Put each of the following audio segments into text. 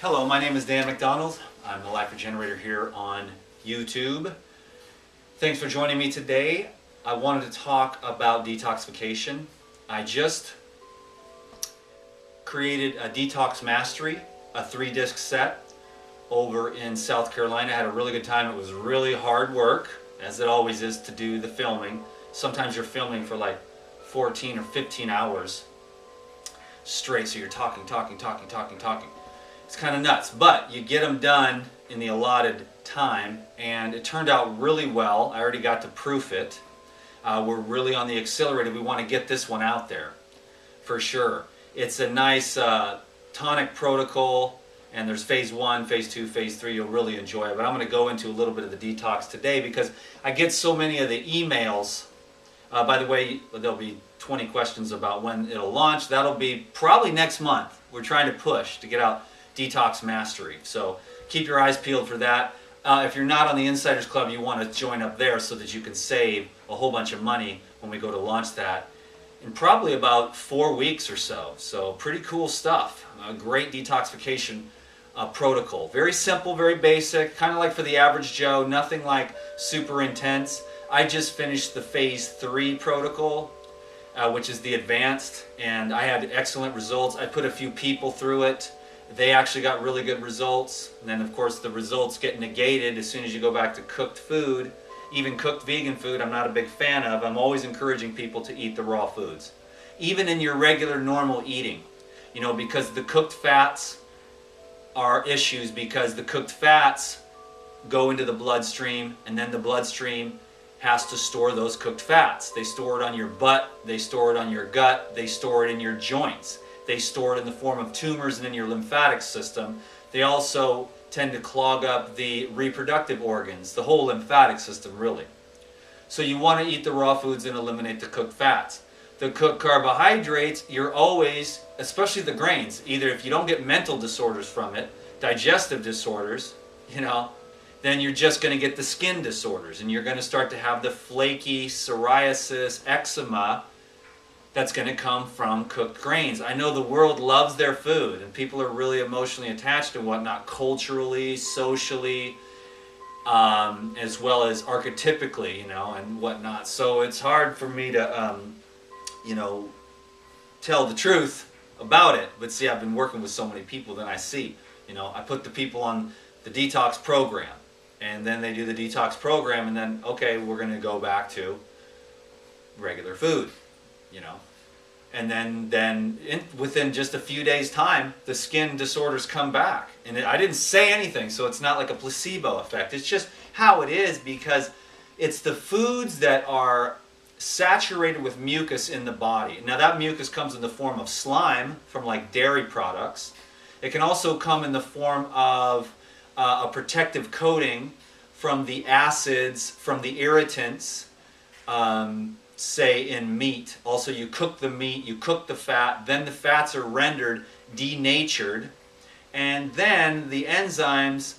Hello, my name is Dan McDonald. I'm the Life Regenerator here on YouTube. Thanks for joining me today. I wanted to talk about detoxification. I just created a Detox Mastery, a 3-disc set over in South Carolina. I had a really good time. It was really hard work, as it always is, to do the filming. Sometimes you're filming for like 14 or 15 hours straight, so you're talking. It's kind of nuts, but you get them done in the allotted time, and it turned out really well. I already got to proof it. We're really on the accelerator. We want to get this one out there for sure. It's a nice tonic protocol, and there's phase 1, phase 2, phase 3. You'll really enjoy it, but I'm going to go into a little bit of the detox today because I get so many of the emails. By the way, there'll be 20 questions about when it'll launch. That'll be probably next month. We're trying to push to get out Detox Mastery, so keep your eyes peeled for that. If you're not on the Insiders Club, you want to join up there so that you can save a whole bunch of money when we go to launch that in probably about 4 weeks or so. So pretty cool stuff. A great detoxification protocol. Very simple, very basic, kind of like for the average Joe, nothing like super intense. I just finished the phase 3 protocol, which is the advanced, and I had excellent results. I put a few people through it. They actually got really good results, and then of course the results get negated as soon as you go back to cooked food. Even cooked vegan food I'm not a big fan of. I'm always encouraging people to eat the raw foods, even in your regular normal eating, you know, because the cooked fats are issues, because the cooked fats go into the bloodstream, and then the bloodstream has to store those cooked fats. They store it on your butt, they store it on your gut, they store it in your joints. They store it in the form of tumors and in your lymphatic system. They also tend to clog up the reproductive organs, the whole lymphatic system really. So you want to eat the raw foods and eliminate the cooked fats. The cooked carbohydrates, you're always, especially the grains, either if you don't get mental disorders from it, digestive disorders, you know, then you're just going to get the skin disorders, and you're going to start to have the flaky psoriasis, eczema, that's going to come from cooked grains. I know the world loves their food, and people are really emotionally attached and whatnot, culturally, socially, as well as archetypically, you know, and whatnot. So it's hard for me to, you know, tell the truth about it. But see, I've been working with so many people that I see. You know, I put the people on the detox program, and then they do the detox program, and then, okay, we're going to go back to regular food. You know, and then within just a few days' time, the skin disorders come back. And I didn't say anything, so it's not like a placebo effect. It's just how it is, because it's the foods that are saturated with mucus in the body. Now that mucus comes in the form of slime from like dairy products. It can also come in the form of a protective coating from the acids, from the irritants, say in meat. Also, you cook the meat, you cook the fat, then the fats are rendered denatured, and then the enzymes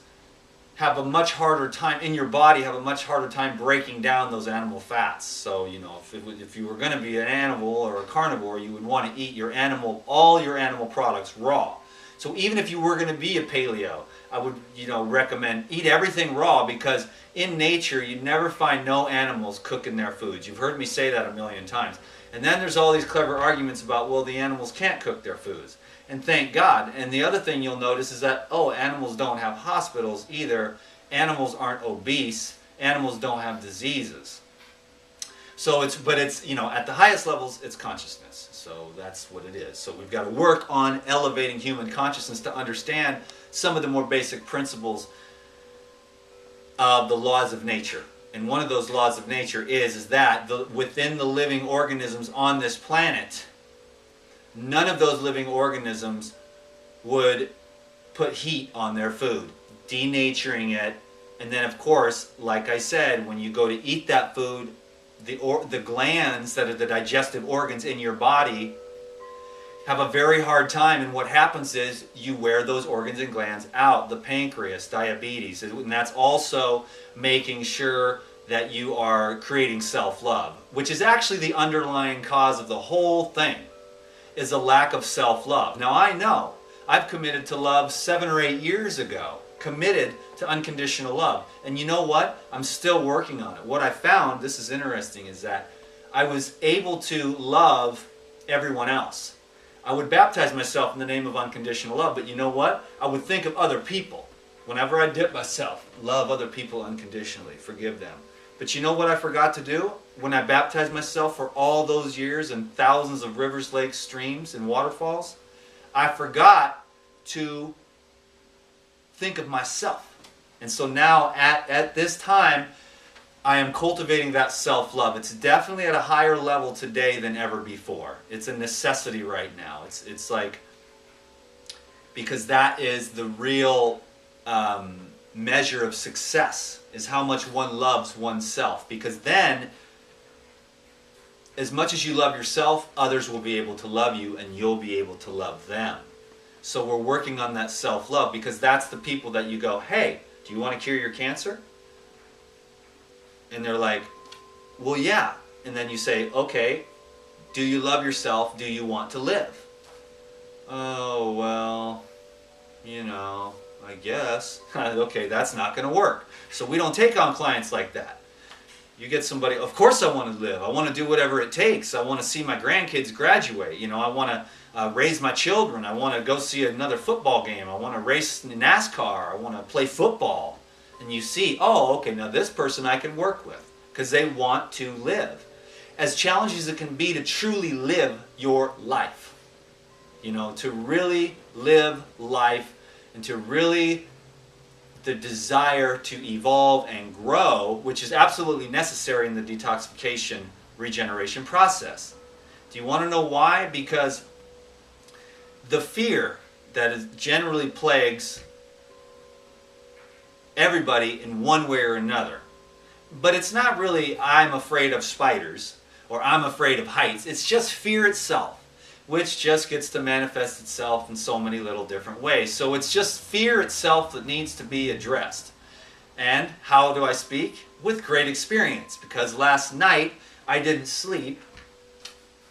have a much harder time in your body, have a much harder time breaking down those animal fats. So, you know, if you were going to be an animal or a carnivore, you would want to eat your animal, all your animal products raw. So even if you were going to be a paleo, I would, you know, recommend eat everything raw, because in nature you never find no animals cooking their foods. You've heard me say that a million times. And then there's all these clever arguments about, well, the animals can't cook their foods. And thank God. And the other thing you'll notice is that, oh, animals don't have hospitals either. Animals aren't obese. Animals don't have diseases. So it's, you know, at the highest levels, it's consciousness. So that's what it is. So we've got to work on elevating human consciousness to understand some of the more basic principles of the laws of nature. And one of those laws of nature is that within the living organisms on this planet, none of those living organisms would put heat on their food, denaturing it. And then, of course, like I said, when you go to eat that food, the glands that are the digestive organs in your body have a very hard time, and what happens is you wear those organs and glands out. The pancreas, diabetes, and that's also making sure that you are creating self-love, which is actually the underlying cause of the whole thing, is a lack of self-love. Now I know I've committed to love 7 or 8 years ago. Committed to unconditional love. And you know what? I'm still working on it. What I found, this is interesting, is that I was able to love everyone else. I would baptize myself in the name of unconditional love, but you know what? I would think of other people. Whenever I dip myself, love other people unconditionally, forgive them. But you know what I forgot to do when I baptized myself for all those years in thousands of rivers, lakes, streams, and waterfalls? I forgot to think of myself. And so now at this time, I am cultivating that self-love. It's definitely at a higher level today than ever before. It's a necessity right now. It's like, because that is the real measure of success, is how much one loves oneself. Because then, as much as you love yourself, others will be able to love you and you'll be able to love them. So we're working on that self-love, because that's the people that you go, hey, do you want to cure your cancer? And they're like, well, yeah. And then you say, okay, do you love yourself? Do you want to live? Oh, well, you know, I guess. Okay, that's not going to work. So we don't take on clients like that. You get somebody, of course I want to live. I want to do whatever it takes. I want to see my grandkids graduate. You know, I want to raise my children. I want to go see another football game. I want to race NASCAR. I want to play football. And you see, oh, okay, now this person I can work with, because they want to live. As challenging as it can be to truly live your life. You know, to really live life, and to really, the desire to evolve and grow, which is absolutely necessary in the detoxification regeneration process. Do you want to know why? Because the fear that generally plagues everybody in one way or another. But it's not really, I'm afraid of spiders, or I'm afraid of heights. It's just fear itself, which just gets to manifest itself in so many little different ways. So it's just fear itself that needs to be addressed. And how do I speak? With great experience, because last night I didn't sleep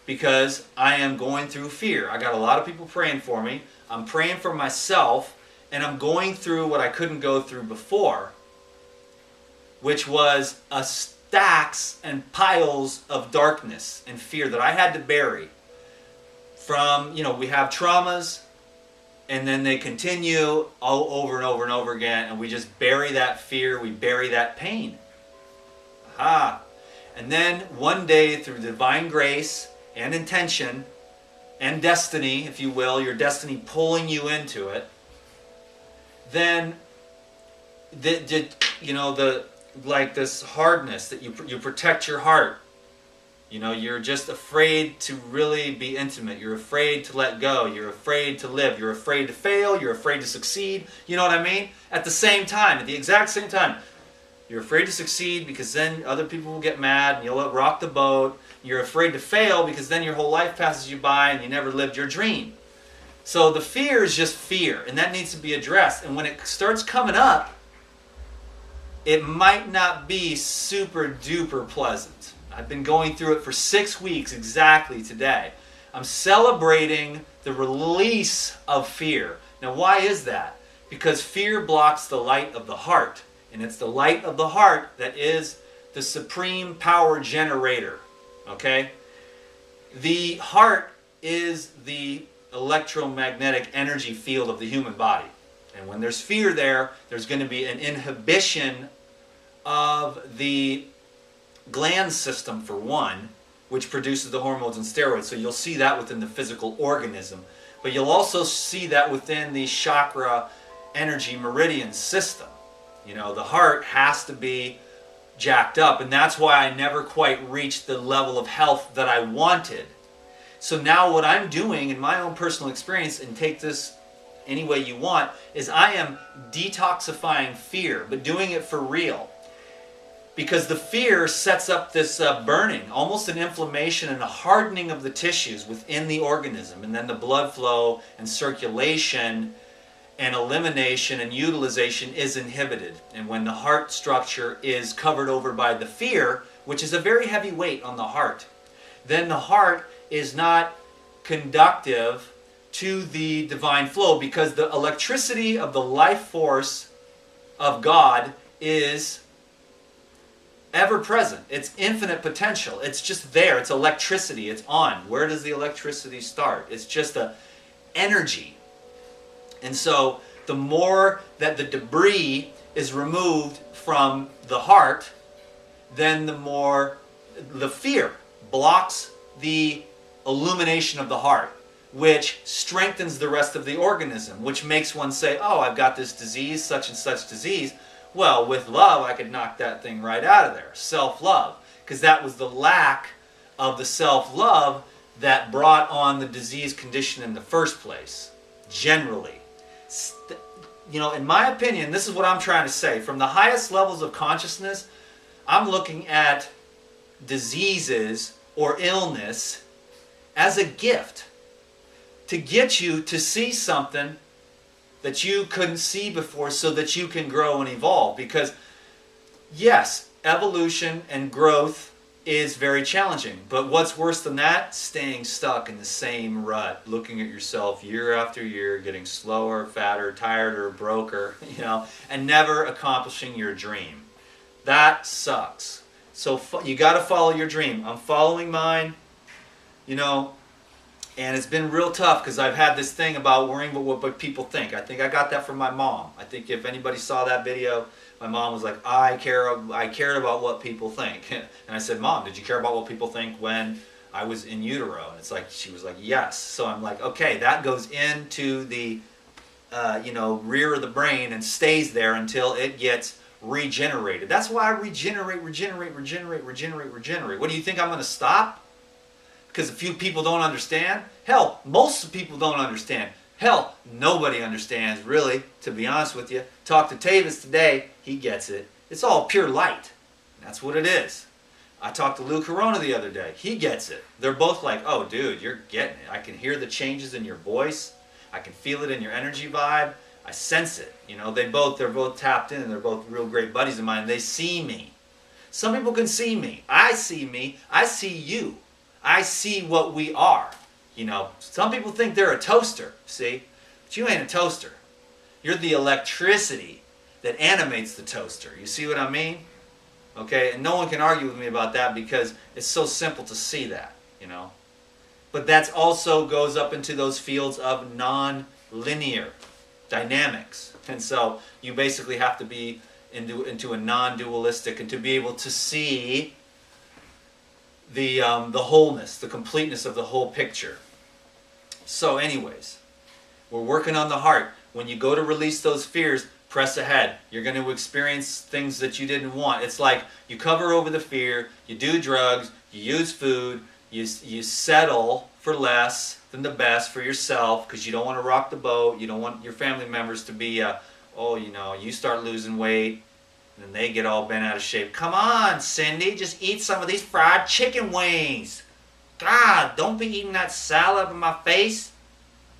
because I am going through fear. I got a lot of people praying for me. I'm praying for myself, and I'm going through what I couldn't go through before, which was stacks and piles of darkness and fear that I had to bury. From, you know, we have traumas, and then they continue all over and over and over again, and we just bury that fear, we bury that pain. Aha! And then one day, through divine grace and intention and destiny, if you will, your destiny pulling you into it, then like this hardness that you protect your heart. You know, you're just afraid to really be intimate. You're afraid to let go. You're afraid to live. You're afraid to fail. You're afraid to succeed. You know what I mean? At the same time, at the exact same time, you're afraid to succeed because then other people will get mad and you'll rock the boat. You're afraid to fail because then your whole life passes you by and you never lived your dream. So the fear is just fear, and that needs to be addressed. And when it starts coming up, it might not be super duper pleasant. I've been going through it for 6 weeks exactly today. I'm celebrating the release of fear. Now, why is that? Because fear blocks the light of the heart. And it's the light of the heart that is the supreme power generator. Okay? The heart is the electromagnetic energy field of the human body. And when there's fear there, there's going to be an inhibition of the gland system, for one, which produces the hormones and steroids. So you'll see that within the physical organism. But you'll also see that within the chakra energy meridian system. You know, the heart has to be jacked up, and that's why I never quite reached the level of health that I wanted. So now what I'm doing in my own personal experience, and take this any way you want, is I am detoxifying fear, but doing it for real. Because the fear sets up this burning, almost an inflammation and a hardening of the tissues within the organism. And then the blood flow and circulation and elimination and utilization is inhibited. And when the heart structure is covered over by the fear, which is a very heavy weight on the heart, then the heart is not conductive to the divine flow, because the electricity of the life force of God is ever present. It's infinite potential. It's just there. It's electricity. It's on. Where does the electricity start? It's just a energy. And so the more that the debris is removed from the heart, then the more the fear blocks the illumination of the heart, which strengthens the rest of the organism, which makes one say, oh, I've got this disease, such and such disease. Well, with love, I could knock that thing right out of there. Self-love. Because that was the lack of the self-love that brought on the disease condition in the first place, generally. You know, in my opinion, this is what I'm trying to say. From the highest levels of consciousness, I'm looking at diseases or illness as a gift to get you to see something that you couldn't see before, so that you can grow and evolve. Because yes, evolution and growth is very challenging, but what's worse than that? Staying stuck in the same rut, looking at yourself year after year, getting slower, fatter, tireder, broker, you know, and never accomplishing your dream. That sucks. So you got to follow your dream. I'm following mine, you know. And it's been real tough, because I've had this thing about worrying about what people think. I think I got that from my mom. I think if anybody saw that video, my mom was like, I cared about what people think. And I said, Mom, did you care about what people think when I was in utero? And it's like, she was like, yes. So I'm like, okay, that goes into the you know, rear of the brain and stays there until it gets regenerated. That's why I regenerate. What do you think I'm going to stop? Because a few people don't understand? Hell, most people don't understand. Hell, nobody understands, really, to be honest with you. Talk to Tavis today, he gets it. It's all pure light. That's what it is. I talked to Lou Corona the other day. He gets it. They're both like, oh, dude, you're getting it. I can hear the changes in your voice. I can feel it in your energy vibe. I sense it. You know, they're both tapped in, and they're both real great buddies of mine. They see me. Some people can see me. I see me. I see you. I see what we are. You know, some people think they're a toaster, see? But you ain't a toaster. You're the electricity that animates the toaster. You see what I mean? Okay, and no one can argue with me about that, because it's so simple to see that, you know. But that also goes up into those fields of non-linear dynamics. And so you basically have to be into a non-dualistic, and to be able to see the wholeness, the completeness of the whole picture. So anyways, we're working on the heart. When you go to release those fears, press ahead. You're going to experience things that you didn't want. It's like you cover over the fear, you do drugs, you use food, you settle for less than the best for yourself, because you don't want to rock the boat. You don't want your family members to be, oh, you know, you start losing weight, and they get all bent out of shape. Come on, Cindy, just eat some of these fried chicken wings. God, don't be eating that salad in my face.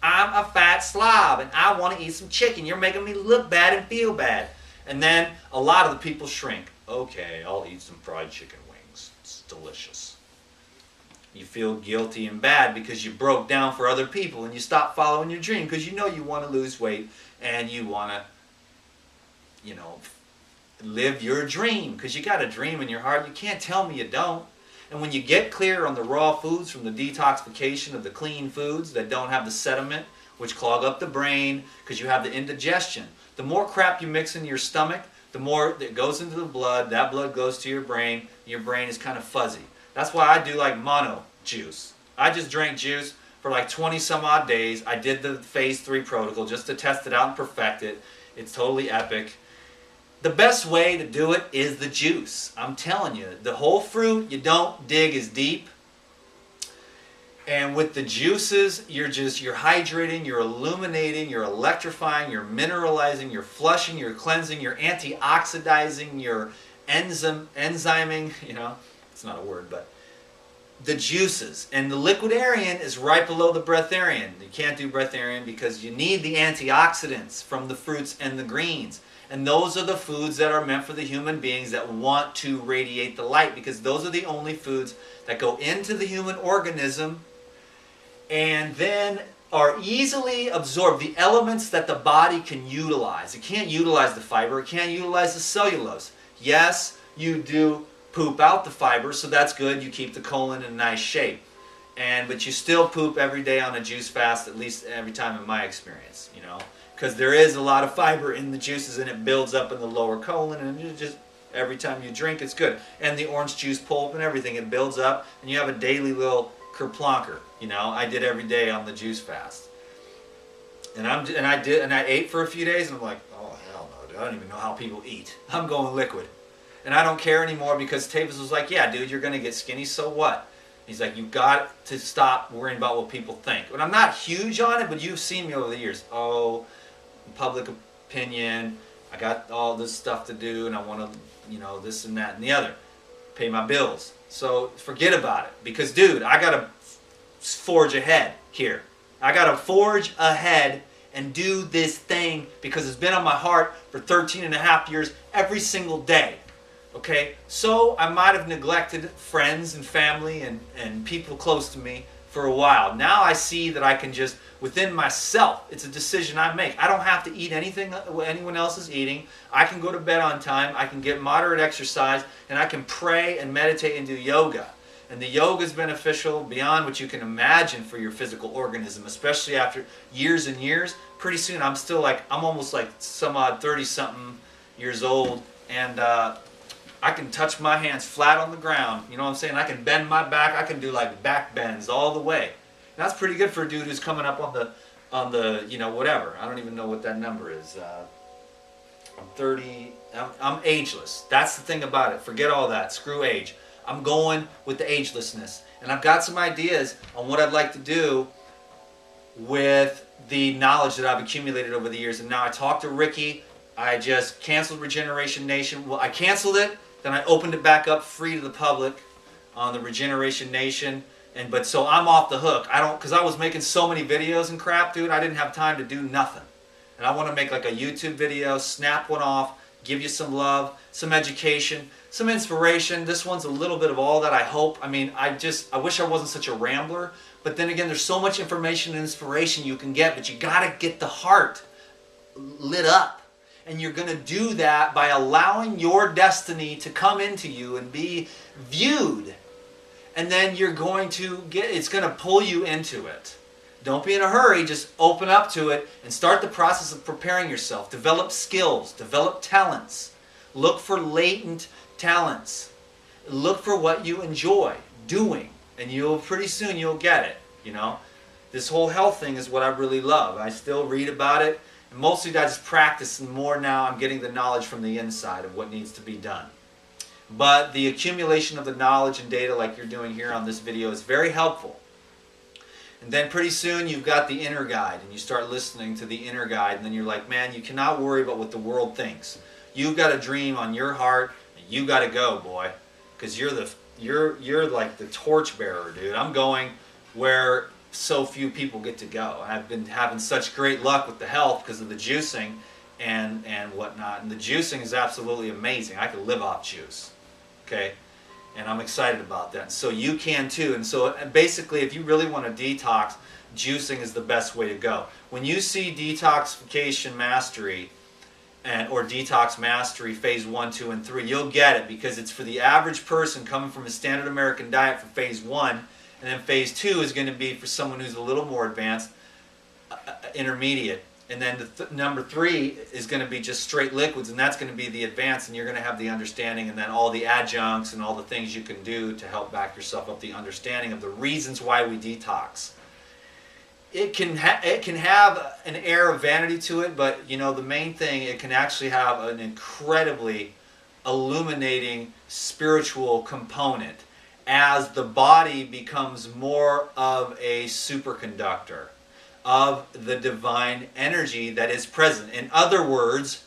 I'm a fat slob, and I want to eat some chicken. You're making me look bad and feel bad. And then a lot of the people shrink. Okay, I'll eat some fried chicken wings. It's delicious. You feel guilty and bad because you broke down for other people, and you stopped following your dream, because you know you want to lose weight, and you want to, you know, live your dream, because you got a dream in your heart. You can't tell me you don't. And when you get clear on the raw foods, from the detoxification of the clean foods that don't have the sediment, which clog up the brain, because you have the indigestion. The more crap you mix into your stomach, the more that goes into the blood. That blood goes to your brain. Your brain is kind of fuzzy. That's why I do like mono juice. I just drank juice for like 20 some odd days. I did the phase 3 protocol just to test it out and perfect it. It's totally epic. The best way to do it is the juice. I'm telling you, the whole fruit, you don't dig as deep. And with the juices, you're hydrating, you're illuminating, you're electrifying, you're mineralizing, you're flushing, you're cleansing, you're antioxidizing, you're enzyming, you know, it's not a word, but the juices. And the liquidarian is right below the breatharian. You can't do breatharian because you need the antioxidants from the fruits and the greens. And those are the foods that are meant for the human beings that want to radiate the light, because those are the only foods that go into the human organism and then are easily absorbed, the elements that the body can utilize. It can't utilize the fiber, it can't utilize the cellulose. Yes, you do poop out the fiber, so that's good, you keep the colon in nice shape. But you still poop every day on a juice fast, at least every time in my experience, you know, because there is a lot of fiber in the juices and it builds up in the lower colon, and you just, every time you drink, it's good. And the orange juice pulp and everything, it builds up, and you have a daily little kerplonker. You know, I did every day on the juice fast, and I ate for a few days, and I'm like, oh hell no, dude, I don't even know how people eat. I'm going liquid, and I don't care anymore because Tavis was like, yeah, dude, you're gonna get skinny, so what? He's like, you got to stop worrying about what people think. And I'm not huge on it, but you've seen me over the years. Oh, public opinion. I got all this stuff to do, and I want to, you know, this and that and the other. Pay my bills. So forget about it. Because, dude, I got to forge ahead here. I got to forge ahead and do this thing because it's been on my heart for 13 and a half years every single day. Okay? So I might have neglected friends and family and people close to me for a while. Now I see that I can just, within myself, it's a decision I make. I don't have to eat anything anyone else is eating. I can go to bed on time. I can get moderate exercise, and I can pray and meditate and do yoga. And the yoga is beneficial beyond what you can imagine for your physical organism, especially after years and years. Pretty soon I'm still like, I'm almost like some odd 30-something years old, and I can touch my hands flat on the ground, you know what I'm saying? I can bend my back, I can do like back bends all the way. And that's pretty good for a dude who's coming up on the you know, whatever. I don't even know what that number is. I'm 30, I'm ageless. That's the thing about it. Forget all that, screw age. I'm going with the agelessness. And I've got some ideas on what I'd like to do with the knowledge that I've accumulated over the years. And now I talked to Ricky. I just canceled Regeneration Nation. Well, I canceled it. Then I opened it back up free to the public on the Regeneration Nation. But so I'm off the hook. Because I was making so many videos and crap, dude, I didn't have time to do nothing. And I want to make like a YouTube video, snap one off, give you some love, some education, some inspiration. This one's a little bit of all that, I hope. I mean, I wish I wasn't such a rambler. But then again, there's so much information and inspiration you can get, but you got to get the heart lit up. And you're going to do that by allowing your destiny to come into you and be viewed. And then you're going to it's going to pull you into it. Don't be in a hurry, just open up to it and start the process of preparing yourself. Develop skills, develop talents. Look for latent talents. Look for what you enjoy doing, and pretty soon you'll get it, you know. This whole health thing is what I really love. I still read about it. And mostly I just practice, and more now I'm getting the knowledge from the inside of what needs to be done. But the accumulation of the knowledge and data like you're doing here on this video is very helpful. And then pretty soon you've got the inner guide, and you start listening to the inner guide, and then you're like, man, you cannot worry about what the world thinks. You've got a dream on your heart, and you got to go, boy, because you're like the torch bearer, dude. I'm going where so few people get to go. I've been having such great luck with the health because of the juicing and whatnot. And the juicing is absolutely amazing. I could live off juice. Okay? And I'm excited about that. So you can too. And so basically, if you really want to detox, juicing is the best way to go. When you see Detoxification Mastery or Detox Mastery Phase 1, 2, and 3, you'll get it, because it's for the average person coming from a standard American diet for Phase 1. And then Phase 2 is going to be for someone who's a little more advanced, intermediate. And then number 3 is going to be just straight liquids, and that's going to be the advanced, and you're going to have the understanding, and then all the adjuncts and all the things you can do to help back yourself up, the understanding of the reasons why we detox. It can have an air of vanity to it, but you know, the main thing, it can actually have an incredibly illuminating spiritual component as the body becomes more of a superconductor of the divine energy that is present. In other words,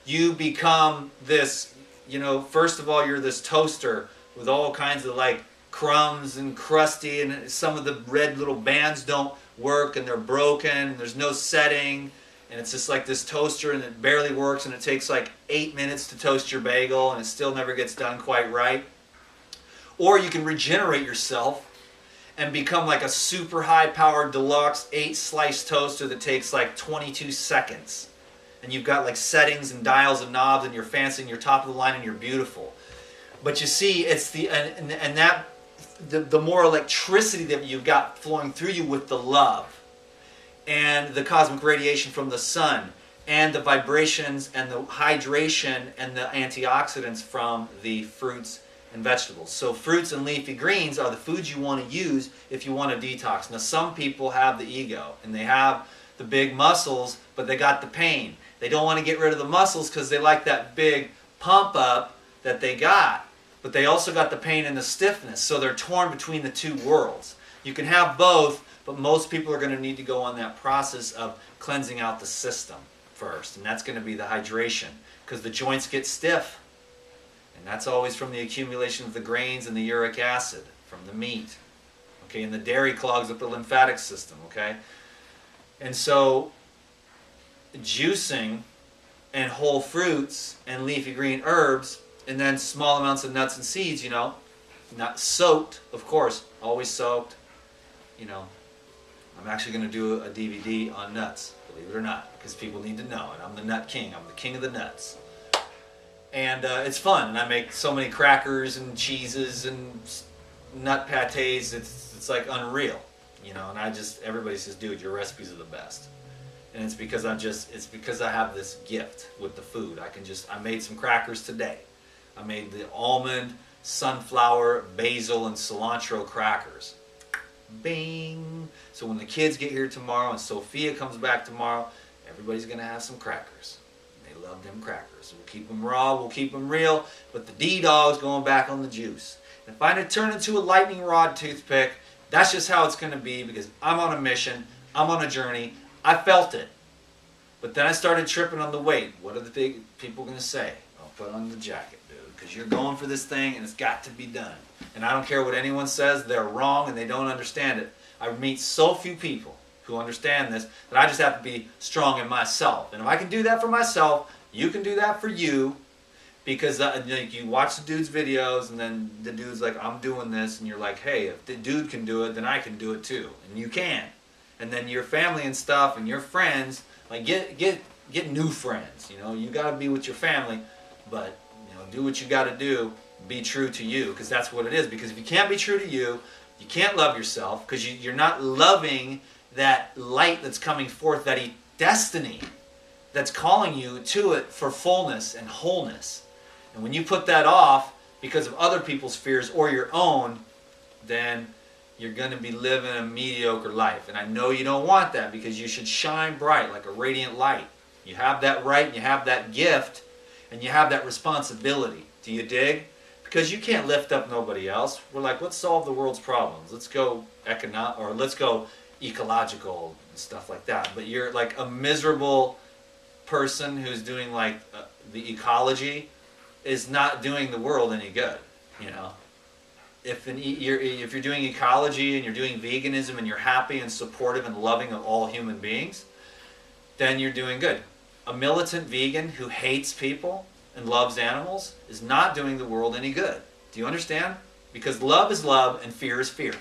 you become this, you know, first of all, you're this toaster with all kinds of like crumbs and crusty, and some of the red little bands don't work, and they're broken, and there's no setting, and it's just like this toaster, and it barely works, and it takes like 8 minutes to toast your bagel, and it still never gets done quite right. Or you can regenerate yourself and become like a super high-powered deluxe 8-slice toaster that takes like 22 seconds. And you've got like settings and dials and knobs, and you're fancy and you're top of the line and you're beautiful. But you see, it's the more electricity that you've got flowing through you with the love and the cosmic radiation from the sun and the vibrations and the hydration and the antioxidants from the fruits and vegetables. So fruits and leafy greens are the foods you want to use if you want to detox. Now some people have the ego and they have the big muscles, but they got the pain. They don't want to get rid of the muscles because they like that big pump up that they got. But they also got the pain and the stiffness, so they're torn between the two worlds. You can have both, but most people are going to need to go on that process of cleansing out the system first, and that's going to be the hydration, because the joints get stiff, and that's always from the accumulation of the grains and the uric acid from the meat, okay, and the dairy clogs up the lymphatic system, okay. And so juicing and whole fruits and leafy green herbs, and then small amounts of nuts and seeds, you know, not soaked, of course, always soaked, you know. I'm actually going to do a DVD on nuts, believe it or not, because people need to know, and I'm the nut king. I'm the king of the nuts. And it's fun, and I make so many crackers and cheeses and nut patés, it's like unreal, you know, and everybody says, dude, your recipes are the best. And it's because I have this gift with the food. I made some crackers today. I made the almond, sunflower, basil, and cilantro crackers. Bing! So when the kids get here tomorrow and Sophia comes back tomorrow, everybody's going to have some crackers. They love them crackers. We'll keep them raw, we'll keep them real, but the D-Dog's going back on the juice. And if I turn into a lightning rod toothpick, that's just how it's going to be, because I'm on a mission, I'm on a journey, I felt it. But then I started tripping on the weight. What are the big people going to say? I'll put on the jacket, dude, because you're going for this thing and it's got to be done. And I don't care what anyone says, they're wrong and they don't understand it. I meet so few people who understand this that I just have to be strong in myself. And if I can do that for myself, you can do that for you. Because you watch the dude's videos and then the dude's like, I'm doing this, and you're like, hey, if the dude can do it, then I can do it too. And you can. And then your family and stuff and your friends, like get new friends. You know, you got to be with your family, but you know, do what you got to do. Be true to you, because that's what it is. Because if you can't be true to you, you can't love yourself, because you're not loving that light that's coming forth, that destiny that's calling you to it for fullness and wholeness. And when you put that off because of other people's fears or your own, then you're going to be living a mediocre life. And I know you don't want that, because you should shine bright like a radiant light. You have that right, and you have that gift, and you have that responsibility. Do you dig? Because you can't lift up nobody else. We're like, let's solve the world's problems. Let's go let's go ecological and stuff like that. But you're like a miserable person who's doing like the ecology is not doing the world any good, you know. If you're doing ecology and you're doing veganism and you're happy and supportive and loving of all human beings, then you're doing good. A militant vegan who hates people and loves animals is not doing the world any good. Do you understand? Because love is love and fear is fear.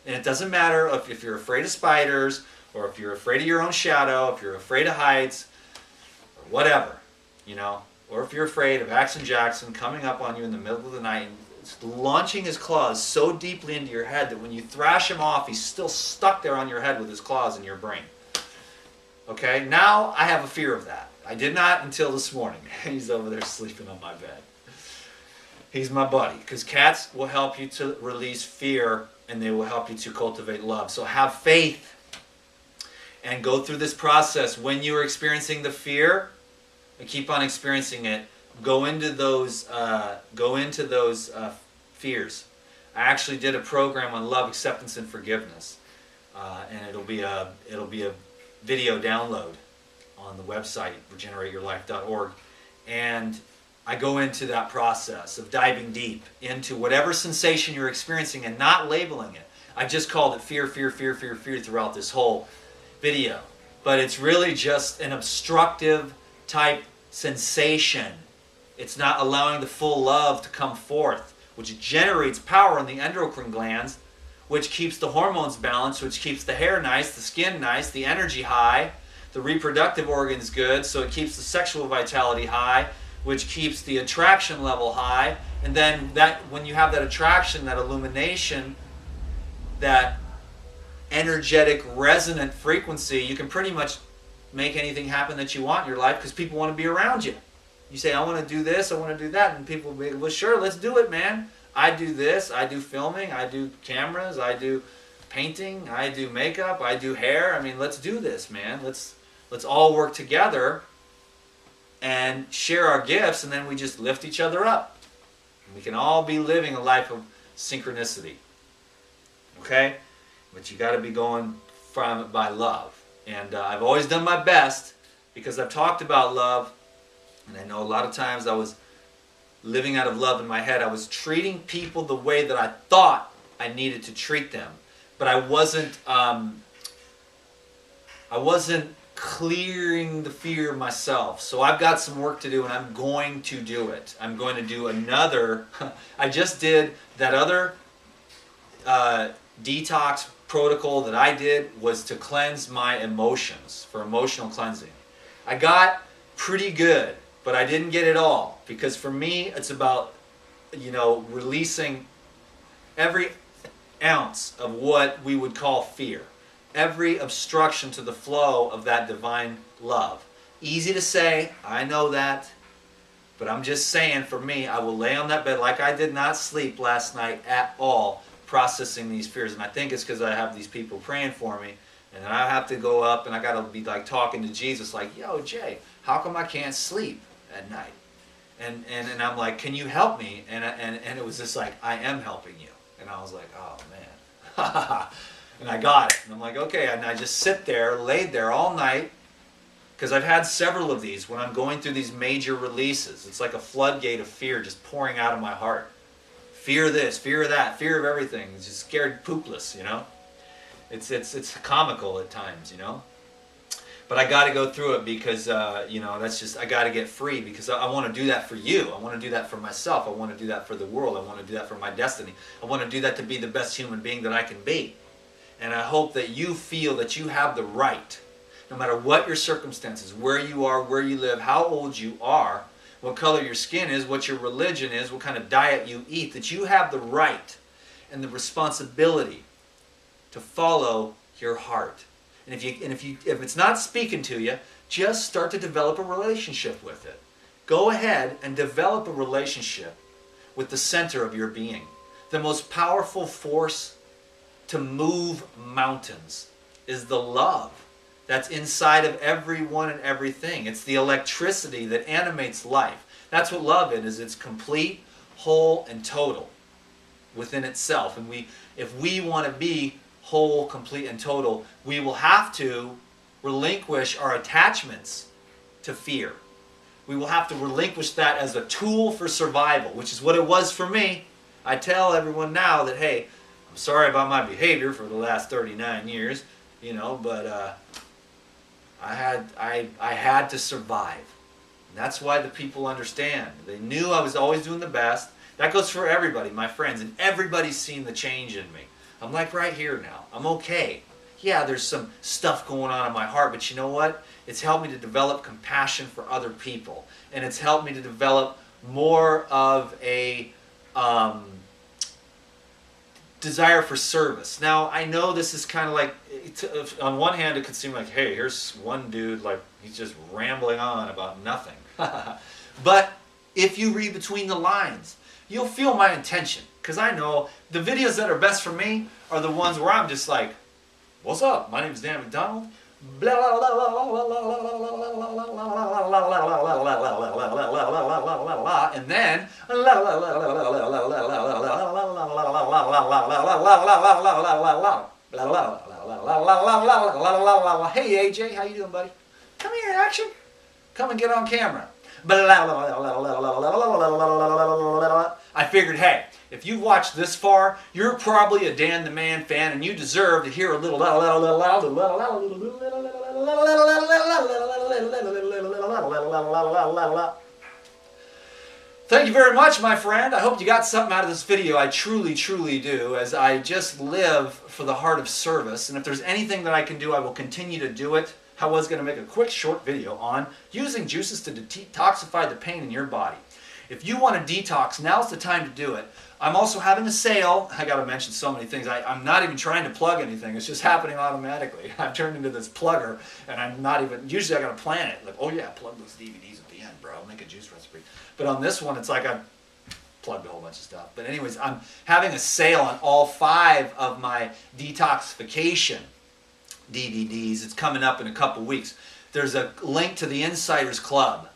And it doesn't matter if you're afraid of spiders, or if you're afraid of your own shadow, if you're afraid of heights, or whatever, you know, or if you're afraid of Action Jackson coming up on you in the middle of the night and launching his claws so deeply into your head that when you thrash him off, he's still stuck there on your head with his claws in your brain. Okay, now I have a fear of that. I did not until this morning. He's over there sleeping on my bed. He's my buddy, because cats will help you to release fear, and they will help you to cultivate love. So have faith and go through this process. When you are experiencing the fear, and keep on experiencing it, go into those fears. I actually did a program on love, acceptance, and forgiveness, and it'll be a video download on the website regenerateyourlife.org, and I go into that process of diving deep into whatever sensation you're experiencing and not labeling it. I just called it fear, fear, fear, fear, fear throughout this whole video, but it's really just an obstructive type sensation. It's not allowing the full love to come forth, which generates power in the endocrine glands, which keeps the hormones balanced, which keeps the hair nice, the skin nice, the energy high, the reproductive organs good, so it keeps the sexual vitality high, which keeps the attraction level high. And then that when you have that attraction, that illumination, that energetic resonant frequency, you can pretty much make anything happen that you want in your life because people want to be around you. You say, I want to do this, I want to do that, and people will be, well, sure, let's do it, man. I do this, I do filming, I do cameras, I do painting, I do makeup, I do hair. I mean, let's do this, man. Let's all work together and share our gifts, and then we just lift each other up. We can all be living a life of synchronicity. Okay? But you got to be going from it by love. And I've always done my best because I've talked about love, and I know a lot of times I was living out of love in my head. I was treating people the way that I thought I needed to treat them, but I wasn't clearing the fear myself. So I've got some work to do, and I'm going to do it. I'm going to do another. I just did that other detox protocol that I did was to cleanse my emotions, for emotional cleansing. I got pretty good, but I didn't get it all, because for me it's about, releasing every ounce of what we would call fear, every obstruction to the flow of that divine love. Easy to say, I know that, but I'm just saying, for me, I will lay on that bed like I did not sleep last night at all, processing these fears. And I think it's because I have these people praying for me, and then I have to go up and I got to be like talking to Jesus like, yo, Jay, how come I can't sleep at night? And I'm like, can you help me? And it was just like, I am helping you. And I was like, oh man. And I got it. And I'm like, okay. And I just sit there, laid there all night, because I've had several of these when I'm going through these major releases. It's like a floodgate of fear just pouring out of my heart. Fear this, fear that, fear of everything. It's just scared poopless, It's comical at times, But I got to go through it because, that's just, I got to get free, because I want to do that for you. I want to do that for myself. I want to do that for the world. I want to do that for my destiny. I want to do that to be the best human being that I can be. And I hope that you feel that you have the right, no matter what your circumstances, where you are, where you live, how old you are, what color your skin is, what your religion is, what kind of diet you eat, that you have the right and the responsibility to follow your heart. And if it's not speaking to you, just start to develop a relationship with it. Go ahead and develop a relationship with the center of your being. The most powerful force to move mountains is the love that's inside of everyone and everything. It's the electricity that animates life. That's what love is. It's complete, whole, and total within itself. And if we want to be whole, complete, and total, we will have to relinquish our attachments to fear. We will have to relinquish that as a tool for survival, which is what it was for me. I tell everyone now that, hey, I'm sorry about my behavior for the last 39 years, but I had to survive. And that's why the people understand. They knew I was always doing the best. That goes for everybody, my friends, and everybody's seen the change in me. I'm like right here now. I'm okay. Yeah, there's some stuff going on in my heart, but you know what? It's helped me to develop compassion for other people. And it's helped me to develop more of a desire for service. Now, I know this is kind of like, on one hand, it could seem like, hey, here's one dude, like, he's just rambling on about nothing. But if you read between the lines, you'll feel my intention. Because I know the videos that are best for me are the ones where I'm just like, what's up? My name is Dan McDonald. And then, hey AJ, how you doing, buddy? Come here, action. Come and get on camera. I figured, hey, if you've watched this far, you're probably a Dan the Man fan, and you deserve to hear a little. Thank you very much, my friend. I hope you got something out of this video. I truly, truly do, as I just live for the heart of service. And if there's anything that I can do, I will continue to do it. I was going to make a quick short video on using juices to detoxify the pain in your body. If you want to detox, now's the time to do it. I'm also having a sale. I got to mention so many things. I'm not even trying to plug anything. It's just happening automatically. I've turned into this plugger, and I'm not even, usually I got to plan it. Like, oh yeah, plug those DVDs at the end, bro. I'll make a juice recipe. But on this one, it's like I plugged a whole bunch of stuff. But anyways, I'm having a sale on all 5 of my detoxification DVDs. It's coming up in a couple weeks. There's a link to the Insiders Club.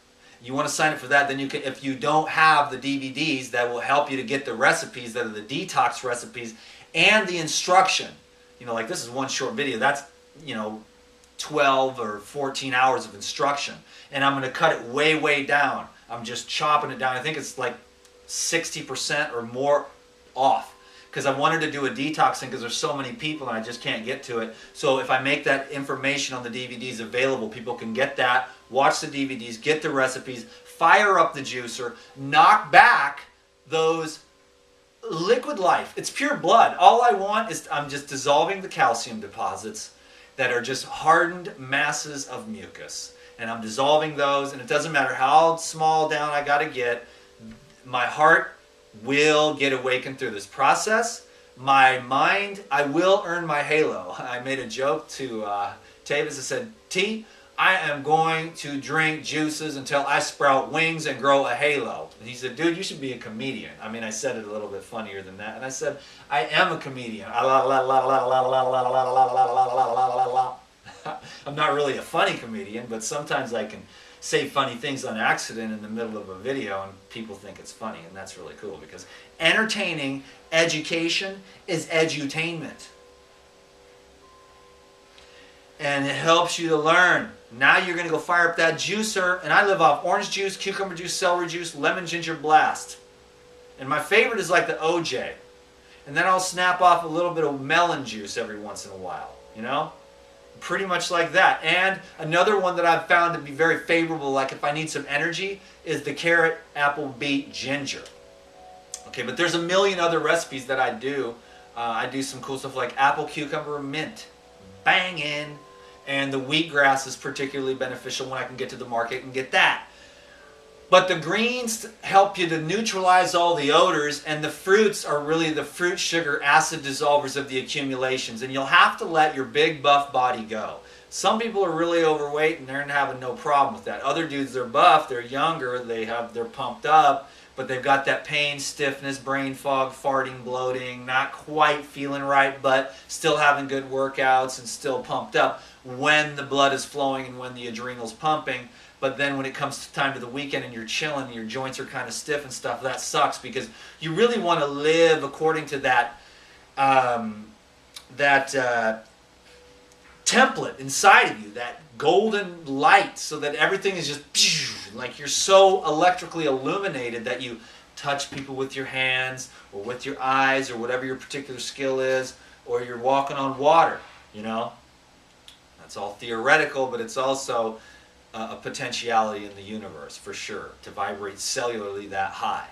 You want to sign up for that, then you can, if you don't have the DVDs, that will help you to get the recipes that are the detox recipes and the instruction. You know, like this is one short video. That's, 12 or 14 hours of instruction. And I'm going to cut it way, way down. I'm just chopping it down. I think it's like 60% or more off. Because I wanted to do a detoxing because there's so many people and I just can't get to it. So if I make that information on the DVDs available, people can get that, watch the DVDs, get the recipes, fire up the juicer, knock back those liquid life. It's pure blood. All I want is I'm just dissolving the calcium deposits that are just hardened masses of mucus. And I'm dissolving those, and it doesn't matter how small down I got to get. My heart will get awakened through this process. My mind, I will earn my halo. I made a joke to Tavis. I said, T, I am going to drink juices until I sprout wings and grow a halo. And he said, dude, you should be a comedian. I mean, I said it a little bit funnier than that. And I said, I am a comedian. I'm not really a funny comedian, but sometimes I can say funny things on accident in the middle of a video and people think it's funny, and that's really cool because entertaining education is edutainment. And it helps you to learn. Now you're going to go fire up that juicer, and I live off orange juice, cucumber juice, celery juice, lemon ginger blast. And my favorite is like the OJ. And then I'll snap off a little bit of melon juice every once in a while, Pretty much like that. And another one that I've found to be very favorable, like if I need some energy, is the carrot, apple, beet, ginger. Okay, but there's a million other recipes that I do. I do some cool stuff like apple, cucumber, mint. Bangin'. And the wheatgrass is particularly beneficial when I can get to the market and get that. But the greens help you to neutralize all the odors, and the fruits are really the fruit sugar acid dissolvers of the accumulations. And you'll have to let your big buff body go. Some people are really overweight and they're having no problem with that. Other dudes, they're buff, they're younger, they're pumped up, but they've got that pain, stiffness, brain fog, farting, bloating, not quite feeling right, but still having good workouts and still pumped up when the blood is flowing and when the adrenal's pumping. But then when it comes to time to the weekend and you're chilling and your joints are kind of stiff and stuff, that sucks because you really want to live according to that template inside of you, that golden light, so that everything is just like you're so electrically illuminated that you touch people with your hands or with your eyes or whatever your particular skill is, or you're walking on water, That's all theoretical, but it's also a potentiality in the universe for sure to vibrate cellularly that high.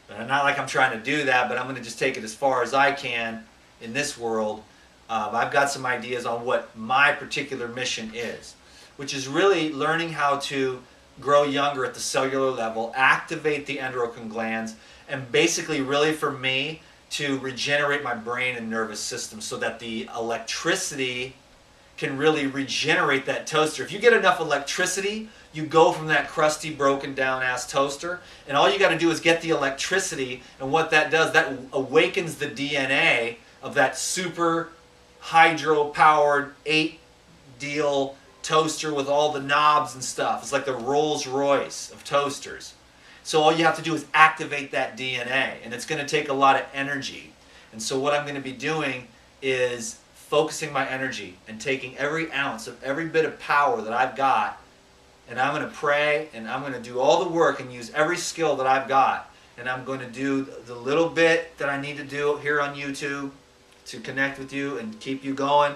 But not like I'm trying to do that, but I'm going to just take it as far as I can in this world. I've got some ideas on what my particular mission is, which is really learning how to grow younger at the cellular level, activate the endocrine glands, and basically really for me to regenerate my brain and nervous system so that the electricity can really regenerate that toaster. If you get enough electricity, you go from that crusty, broken down ass toaster, and all you got to do is get the electricity, and what that does, that awakens the DNA of that super hydro-powered 8-deal toaster with all the knobs and stuff. It's like the Rolls Royce of toasters. So all you have to do is activate that DNA, and it's going to take a lot of energy. And so what I'm going to be doing is focusing my energy and taking every ounce of every bit of power that I've got, and I'm going to pray, and I'm going to do all the work and use every skill that I've got, and I'm going to do the little bit that I need to do here on YouTube to connect with you and keep you going.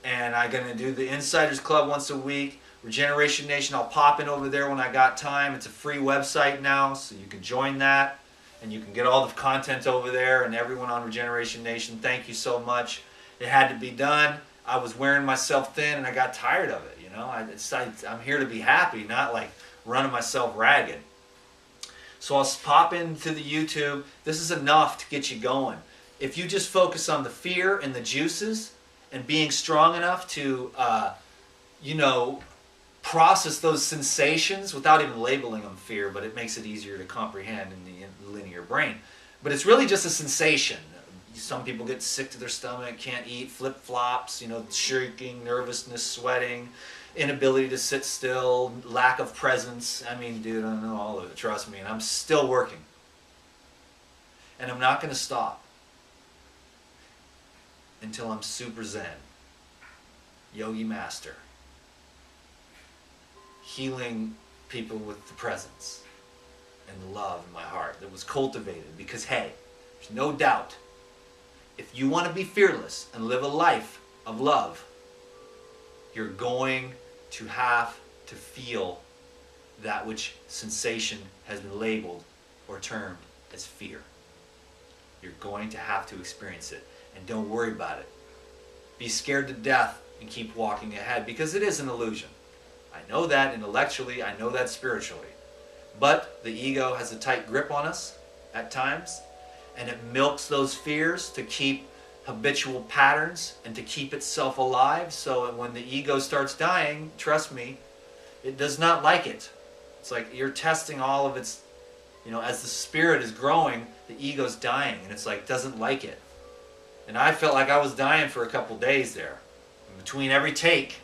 And I'm going to do the Insiders Club once a week. Regeneration Nation, I'll pop in over there when I got time. It's a free website now, so you can join that. And you can get all the content over there. And everyone on Regeneration Nation, thank you so much. It had to be done. I was wearing myself thin and I got tired of it. You know, I'm here to be happy, not like running myself ragged. So I'll pop into the YouTube. This is enough to get you going. If you just focus on the fear and the juices and being strong enough to, you know, process those sensations without even labeling them fear, but it makes it easier to comprehend in the linear brain. But it's really just a sensation. Some people get sick to their stomach, can't eat, flip-flops, you know, shaking, nervousness, sweating, inability to sit still, lack of presence. I mean, dude, I know all of it, trust me, and I'm still working. And I'm not going to stop until I'm super zen, yogi master, healing people with the presence and the love in my heart that was cultivated. Because, hey, there's no doubt, if you want to be fearless and live a life of love, you're going to have to feel that which sensation has been labeled or termed as fear. You're going to have to experience it. And don't worry about it. Be scared to death and keep walking ahead, because it is an illusion. I know that intellectually, I know that spiritually. But the ego has a tight grip on us at times, and it milks those fears to keep habitual patterns and to keep itself alive. So when the ego starts dying, trust me, it does not like it. It's like you're testing all of its, you know, as the spirit is growing, the ego's dying, and it's like, doesn't like it. And I felt like I was dying for a couple days there. In between every take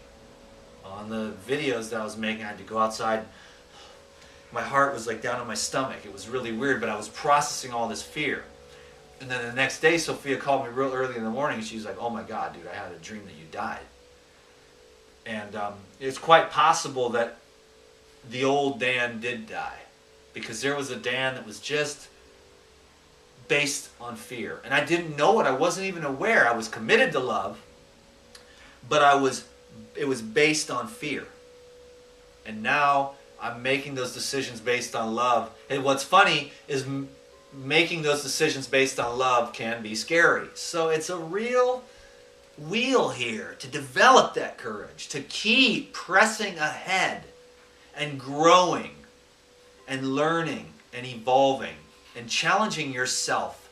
on the videos that I was making, I had to go outside. My heart was like down in my stomach. It was really weird, but I was processing all this fear. And then the next day, Sophia called me real early in the morning, and she was like, oh my God, dude, I had a dream that you died. And it's quite possible that the old Dan did die, because there was a Dan that was just based on fear. And I didn't know it. I wasn't even aware. I was committed to love, but it was based on fear. And now I'm making those decisions based on love. And what's funny is making those decisions based on love can be scary. So it's a real wheel here to develop that courage, to keep pressing ahead and growing and learning and evolving and challenging yourself.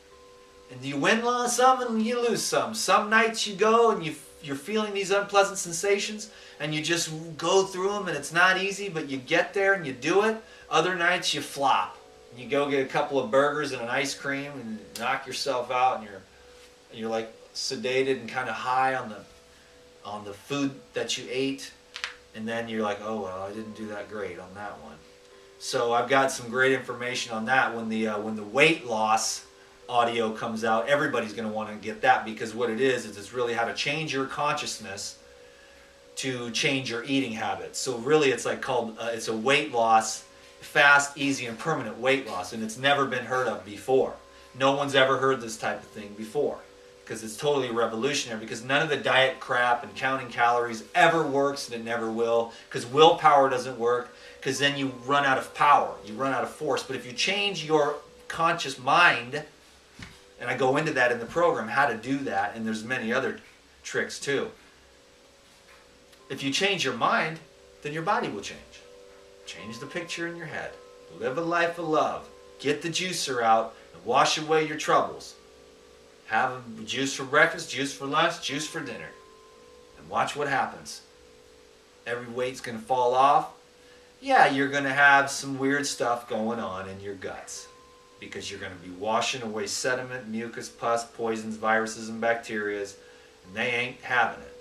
And you win some and you lose some. Some nights you go and you're feeling these unpleasant sensations and you just go through them, and it's not easy, but you get there and you do it. Other nights you flop. And you go get a couple of burgers and an ice cream and knock yourself out, and you're like sedated and kind of high on the food that you ate. And then you're like, oh well, I didn't do that great on that one. So I've got some great information on that. When the weight loss audio comes out, everybody's going to want to get that, because what it is it's really how to change your consciousness to change your eating habits. So really it's like it's a weight loss, fast, easy, and permanent weight loss, and it's never been heard of before. No one's ever heard this type of thing before, because it's totally revolutionary, because none of the diet crap and counting calories ever works, and it never will, because willpower doesn't work, because then you run out of power, you run out of force. But if you change your conscious mind, and I go into that in the program, how to do that, and there's many other tricks too. If you change your mind, then your body will change. Change the picture in your head. Live a life of love. Get the juicer out and wash away your troubles. Have juice for breakfast, juice for lunch, juice for dinner. And watch what happens. Every weight's going to fall off. Yeah, you're going to have some weird stuff going on in your guts, because you're going to be washing away sediment, mucus, pus, poisons, viruses, and bacteria, and they ain't having it.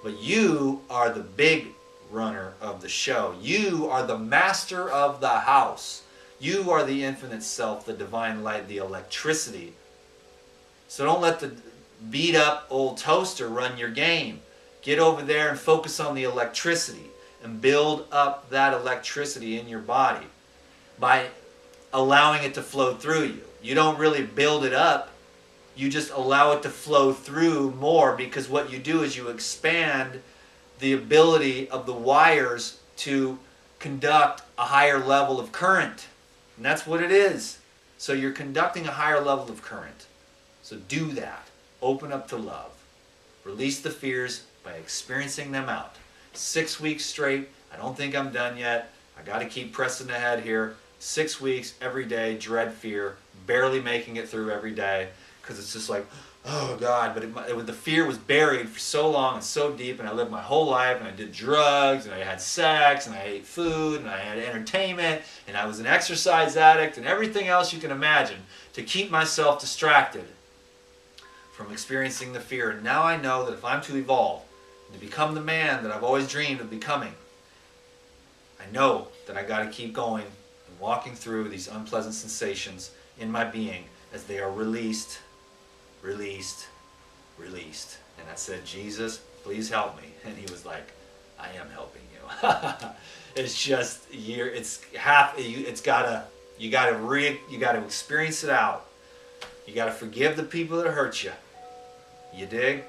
But you are the big runner of the show. You are the master of the house. You are the infinite self, the divine light, the electricity. So don't let the beat up old toaster run your game. Get over there and focus on the electricity and build up that electricity in your body by allowing it to flow through you. You don't really build it up. You just allow it to flow through more, because what you do is you expand the ability of the wires to conduct a higher level of current. And that's what it is. So you're conducting a higher level of current. So do that. Open up to love. Release the fears by experiencing them out. 6 weeks straight. I don't think I'm done yet. I got to keep pressing ahead here. 6 weeks, every day, dread fear, barely making it through every day, because it's just like, oh God, but the fear was buried for so long and so deep, and I lived my whole life, and I did drugs, and I had sex, and I ate food, and I had entertainment, and I was an exercise addict, and everything else you can imagine to keep myself distracted from experiencing the fear. And now I know that if I'm to evolve and to become the man that I've always dreamed of becoming, I know that I got to keep going and walking through these unpleasant sensations in my being as they are released, released, released. And I said, Jesus, please help me. And he was like, I am helping you. It's just you gotta experience it out. You gotta forgive the people that hurt you. You dig?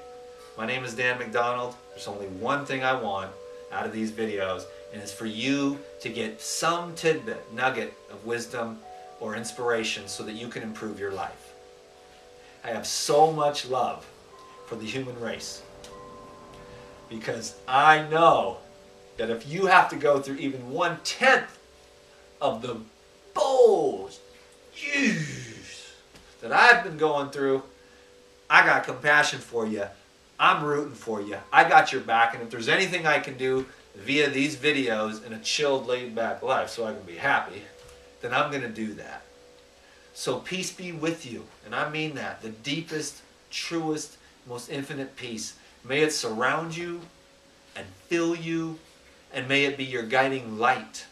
My name is Dan McDonald. There's only one thing I want out of these videos, and it's for you to get some tidbit, nugget of wisdom or inspiration so that you can improve your life. I have so much love for the human race because I know that if you have to go through even 1/10 of the bowls that I've been going through, I got compassion for you. I'm rooting for you. I got your back, and if there's anything I can do via these videos in a chilled, laid-back life so I can be happy, then I'm going to do that. So peace be with you, and I mean that. The deepest, truest, most infinite peace. May it surround you and fill you, and may it be your guiding light